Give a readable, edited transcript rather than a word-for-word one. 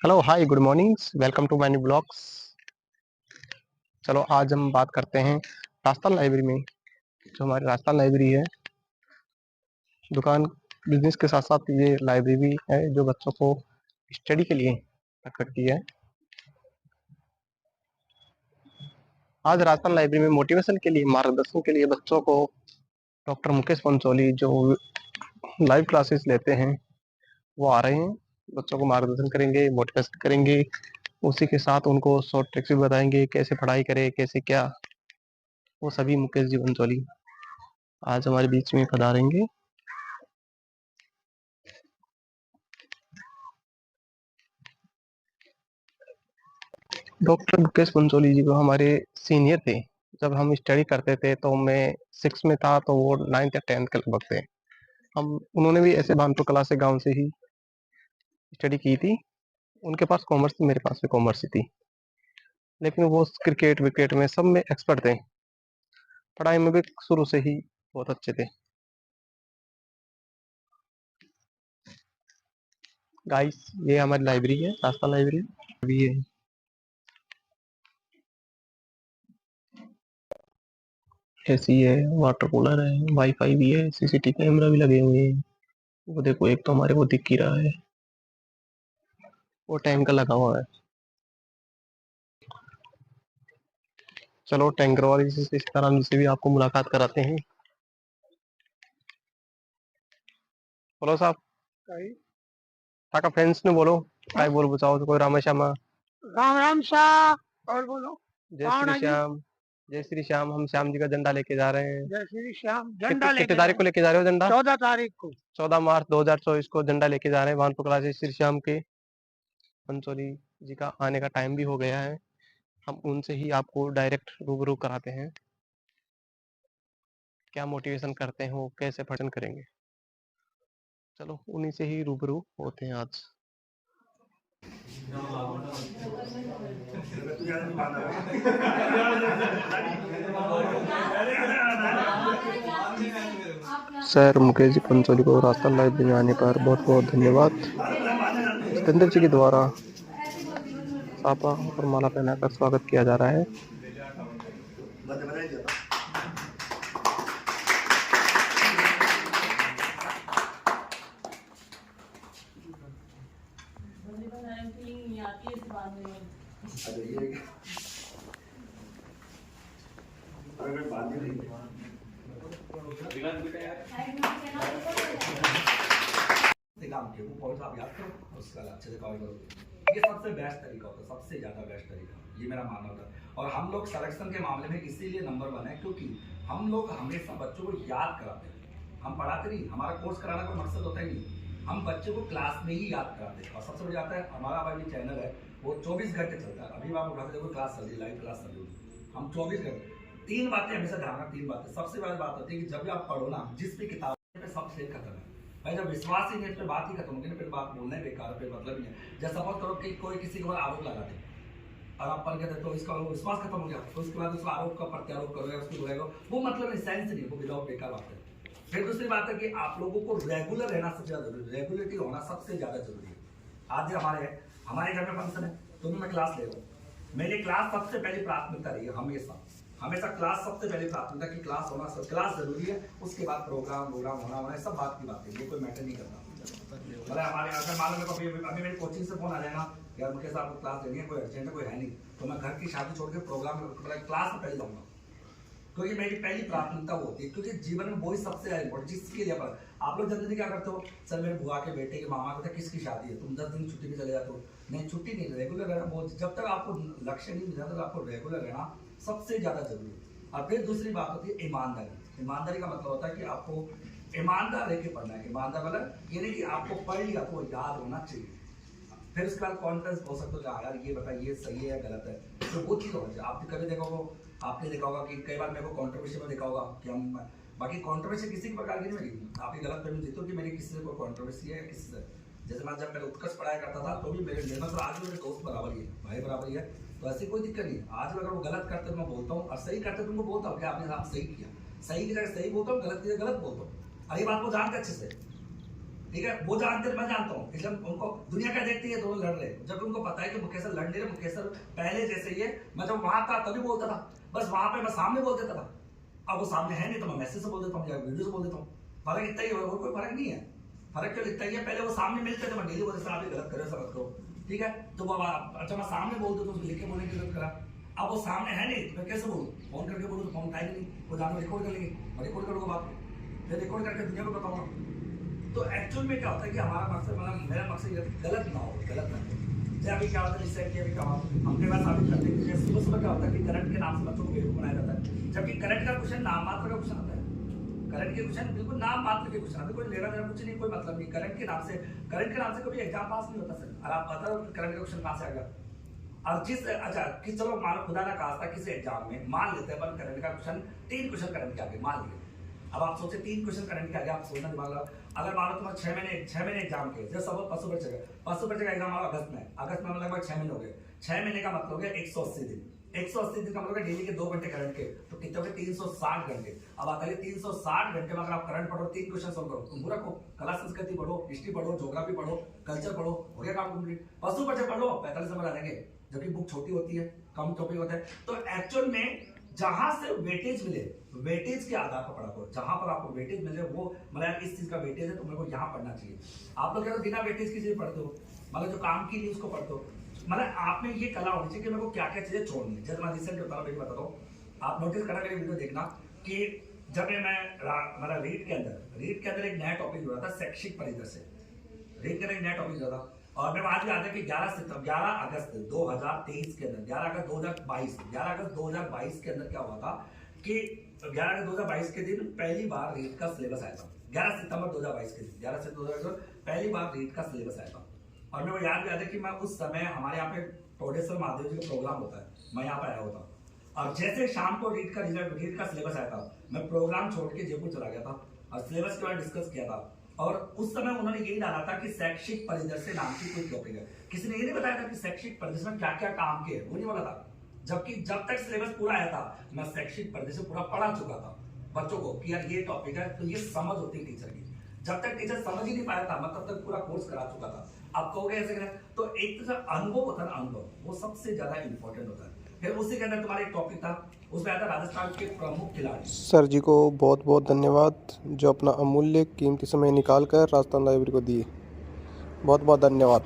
Hello hi good mornings welcome to my new blogs. चलो आज हम बात करते हैं राजस्थान लाइब्रेरी में। जो हमारी राजस्थान लाइब्रेरी है, दुकान बिजनेस के साथ साथ ये लाइब्रेरी भी है जो बच्चों को स्टडी के लिए करती है। आज राजस्थान लाइब्रेरी में मोटिवेशन के लिए, मार्गदर्शन के लिए बच्चों को डॉक्टर मुकेश पंचोली जो लाइव क्लासेस लेते हैं वो आ रहे हैं। बच्चों को मार्गदर्शन करेंगे, मोटिवेशन करेंगे, उसी के साथ उनको शॉर्ट ट्रिक्स भी बताएंगे कैसे पढ़ाई करें, कैसे क्या। वो सभी मुकेश जी पंचोली आज हमारे बीच में पधारेंगे। डॉक्टर मुकेश पंचोली जी को हमारे सीनियर थे। जब हम स्टडी करते थे तो मैं 6 में था, तो वो 9th या 10th के लगभग थे। हम उन्होंने भी ऐसे भानपुर कला से गांव से ही स्टडी की थी। उनके पास कॉमर्स थी, मेरे पास भी कॉमर्स ही थी, लेकिन वो क्रिकेट विकेट में सब में एक्सपर्ट थे। पढ़ाई में भी शुरू से ही बहुत अच्छे थे। गाइस, ये हमारी लाइब्रेरी है, राजस्थान लाइब्रेरी भी है। एसी है, वाटर कूलर है, वाईफाई भी है, सीसीटीवी कैमरा भी लगे हुए हैं। वो देखो, एक तो हमारे को दिख ही रहा है, वो टैंकर लगा हुआ है। चलो टैंकर वाली से सीताराम जी से भी आपको मुलाकात कराते हैं। बोलो साहब, काका फ्रेंड्स ने बोलो, काय बोल बचाओ तो कोई रामा श्यामा। राम राम शाह और बोलो। जय कौन श्री है जी? श्याम, जय श्री श्याम। हम श्याम जी का झंडा लेके जा रहे हैं। जय श्री श्याम। झंडा कितनी लेके तारीख को लेके जा रहे हो झंडा? 14 तारीख को। 14 मार्च 2024 को झंडा लेके जा रहे हैं भानपुर कला से श्री श्याम के। पंचोली जी का आने का टाइम भी हो गया है। हम उनसे ही आपको डायरेक्ट रूबरू कराते हैं, क्या मोटिवेशन करते हैं वो, कैसे पठन करेंगे। चलो उन्हीं से ही रूबरू होते हैं आज। सर मुकेश जी पंचोली को राजस्थान लाइब्रेरी में आने पर बहुत बहुत धन्यवाद। जितेंद्र जी के द्वारा सापा और माला पहनाकर स्वागत किया जा रहा है। काम किया वो पॉइंट्स आप याद करो, उसका अच्छे से कवर करो। ये सबसे बेस्ट तरीका होता है, सबसे ज़्यादा बेस्ट तरीका, ये मेरा मानना होता है। और हम लोग सिलेक्शन के मामले में इसीलिए नंबर 1 है क्योंकि हम लोग हमेशा बच्चों को याद कराते हैं। हम पढ़ाते नहीं, हमारा कोर्स कराना कोई मकसद होता ही नहीं, हम बच्चों को क्लास में ही याद कराते हैं। और सबसे बड़ी बात है, हमारा अभी चैनल है वो 24 घंटे चलता है। अभी आप उठाते देखो, क्लास चल रही है, लाइव क्लास चल रही है, हम 24 घंटे। 3 बातें हमेशा ध्यान रखना, 3 बातें। सबसे बड़ी बात होती है कि जब भी आप पढ़ो ना, जिस भी किताब में सब खेल खत्म है भाई। जब विश्वास ही नहीं है तो बात ही खत्म होगी ना, फिर बात बोलना ही बेकार है, फिर मतलब ही है। जैसे सपोज करो कि कोई किसी के ऊपर आरोप लगा दे और आप पढ़ गए तो इसका विश्वास खत्म हो गया, तो उसके बाद उसका आरोप का प्रत्यारोप करो या उसको बुलाएगा, वो मतलब सेंस नहीं है, वो विदाउट बेकार बात है। फिर दूसरी बात है कि आप लोगों को रेगुलर रहना सबसे ज्यादा जरूरी है, रेगुलरिटी होना सबसे ज्यादा जरूरी है। आज हमारे घर में फंक्शन है तो भी मैं क्लास ले रहा हूँ। मेरी क्लास सबसे पहली प्राथमिकता रही है, हमेशा हमेशा क्लास सबसे पहले प्राथमिकता की क्लास होना, क्लास जरूरी है। उसके बाद प्रोग्राम होना सब बात की बात है, ये कोई मैटर नहीं करता। मतलब हमारे अगर मान लो अभी मेरी कोचिंग से फोन आ जाए ना, यार मुकेश आपको क्लास लेनी है, कोई अर्जेंट है, कोई है नहीं, तो मैं घर की शादी छोड़ के प्रोग्राम क्लास में पहले जाऊंगा, क्योंकि मेरी पहली प्राथमिकता वो होती है। क्योंकि जीवन में वही सबसे ज्यादा इंपॉर्टेंट, जिसके लिए पर आप लोग जल्दी क्या करते हो, सर मेरे बुआ के बेटे के मामा के किसकी शादी है, तुम 10 दिन छुट्टी पे चले जाते हो। नहीं, छुट्टी नहीं, रेगुलर रहना बहुत, जब तक आपको लक्ष्य नहीं मिला तक आपको रेगुलर रहना सबसे ज्यादा जरूरी है। और फिर दूसरी बात होती है ईमानदारी। ईमानदारी का मतलब होता है कि आपको ईमानदार रह के पढ़ना है। ईमानदार मतलब ये नहीं कि आपको पढ़ लिया तो याद होना चाहिए। फिर उसके बाद कॉन्फ्रेंस हो सकते हो, यार ये बता, ये सही है या गलत है, तो वो चीज़ होना चाहिए। आपने कभी देखा होगा, आपने देखा होगा कि कई बार मेरे को कॉन्ट्रोवर्सी में देखा होगा कि हम, बाकी कॉन्ट्रोवर्सी किसी भी प्रकार की नहीं, आपकी गलत फहमी जीतो कि मेरी किसी से कोई कॉन्ट्रोवर्सी है किसी से। जैसे मैं जब मेरे उत्कर्ष पढ़ाया करता था तो भी मेरे तो आज भी मेरे दोस्त बराबर ही है, भाई बराबर ही है, तो ऐसी कोई दिक्कत नहीं। आज भी अगर वो गलत करते तो मैं बोलता हूँ, और सही करते तो उनको बोलता हूँ कि आपने साथ सही किया। सही की जगह सही बोलता हूँ, गलत की जगह गलत बोलता हूँ, और ये बात को जानते अच्छे से। ठीक है, वो जानते हैं, मैं जानता हूँ, इसलिए उनको दुनिया क्या देखती है, दोनों लड़ रहे, जब उनको पता है कि मुकेश सर लड़ नहीं रहे, मुकेश सर पहले जैसे ही है, मैं जब वहां था तभी बोलता था, बस वहां पे मैं सामने बोल देता था, अब वो सामने है नहीं तो मैं मैसेज से बोल देता हूँ या वीडियो से बोल देता हूँ, फर्क इतना ही है, और कोई फर्क नहीं है, फर्क क्यों इतना ही है, पहले वो सामने मिलते थे, मैं डेली बोलते आप गलत करो, ऐसा मत करो, ठीक है, तो वो अच्छा मैं सामने बोल दूँ तो लिख के बोलने की जरूरत करा, अब वो सामने है नहीं तो मैं कैसे बोलूँ, फोन करके बोलूँ तो फोन उठाएगी नहीं, वो जान रिकॉर्ड कर लेंगे, मैं रिकॉर्ड करूँगा बात, फिर रिकॉर्ड करके दुनिया को बताऊंगा। तो एक्चुअल में क्या होता है कि हमारा मकसद, मतलब मेरा मकसद ये गलत ना हो, गलत ना हो, जैसे अभी क्या होता है, जिससे कि अभी क्या हम कई बार साबित करते हैं कि सुबह सुबह क्या होता है कि करंट के नाम से बच्चों को बेवकूफ बनाया जाता है, जबकि करंट का क्वेश्चन नाम मात्र का क्वेश्चन आता है, करंट के क्वेश्चन बिल्कुल नाम मात्र के क्वेश्चन आते, कोई लेना देना कुछ नहीं, कोई मतलब नहीं, करंट के नाम से कभी एग्जाम पास नहीं होता सर, और आप पता हो करंट का क्वेश्चन कहाँ से आएगा, और जिस अच्छा कि चलो मानो खुदा ना खास्ता किसी एग्जाम में मान लेते हैं अपन करंट का क्वेश्चन 3 क्वेश्चन करंट के आगे मान लिए, अब आप सोचे 3 क्वेश्चन करंट के आगे, आप सोचना दिमाग लगा, अगर मान लो तुम्हारे 6 महीने एग्जाम के, जैसे सब पशु बच्चे का एग्जाम अगस्त में लगभग 6 महीने हो गए, 6 महीने का मतलब हो गया 180 दिन, 180 दिन का मतलब डेली के 2 घंटे करंट के, तो कितने हो गए 360 घंटे, अब आता है 360 घंटे में अगर आप करंट पढ़ो, 3 क्वेश्चन सॉल्व करो, तुम पूरा को कला संस्कृति पढ़ो, हिस्ट्री पढ़ो, ज्योग्राफी पढ़ो, कल्चर पढ़ो, हो गया काम कंप्लीट, पशु बच्चे पढ़ लो 45 नंबर आ जाएंगे, जबकि बुक छोटी होती है, कम टॉपिक होता है, तो एक्चुअल में जहां से वेटेज मिले, वेटेज के आधार पर पढ़ा करो, जहां पर आपको वेटेज मिले वो मतलब इस चीज का वेटेज है तो मेरे को यहाँ पढ़ना चाहिए, आप लोग क्या बिना वेटेज की चीज पढ़ते हो, मतलब जो काम की नहीं उसको पढ़ते हो, मतलब आप में ये कला होनी चाहिए कि मेरे को क्या क्या चीजें छोड़नी है, जैसे मैं रिसेंट बताता हूँ, आप नोटिस करना मेरी वीडियो देखना कि जब मैं मतलब रीड के अंदर एक नया टॉपिक जुड़ा था शैक्षिक परिदृश्य, रीड के अंदर एक नया टॉपिक जुड़ा था, और मैं आज भी आता है कि 11 अगस्त 2023 के अंदर 11 अगस्त 2022 के अंदर क्या हुआ था कि 11 अगस्त 2022 के दिन पहली बार रीड का सिलेबस आया था, 11 सितंबर 2022 के दिन, 11 सितंबर 2022 पहली बार रीड का सिलेबस आया था, और मेरे को याद भी आता है कि मैं उस समय हमारे यहाँ पे टोडेश्वर महादेव जी का प्रोग्राम होता है, मैं यहाँ पे आया होता, और जैसे शाम को रीड का सिलेबस आया था, मैं प्रोग्राम छोड़ के जयपुर चला गया था और सिलेबस के बारे में डिस्कस किया था, और उस समय उन्होंने यही डाला था कि शैक्षिक परिदृश्य नाम की कोई टॉपिक है, किसी ने ये नहीं बताया था कि शैक्षिक परिदृश्य में क्या क्या काम के, वो नहीं बोला था, जबकि जब तक सिलेबस पूरा आया था मैं शैक्षिक परिदृश्य पूरा पढ़ा चुका था बच्चों को कि यार ये टॉपिक है, तो ये समझ होती है टीचर की, जब तक टीचर समझ ही नहीं पाया था मैं तब तक पूरा कोर्स करा चुका था, अब कहोगे ऐसे करें, तो एक तो अनुभव होता है ना, अनुभव वो सबसे ज्यादा इंपॉर्टेंट होता है, फिर उसी के अंदर तुम्हारा एक टॉपिक था, उसमें आया था राजस्थान के प्रमुख खिलाड़ी। सर जी को बहुत बहुत धन्यवाद जो अपना अमूल्य कीमती समय निकाल कर राजस्थान लाइब्रेरी को दिए, बहुत बहुत धन्यवाद।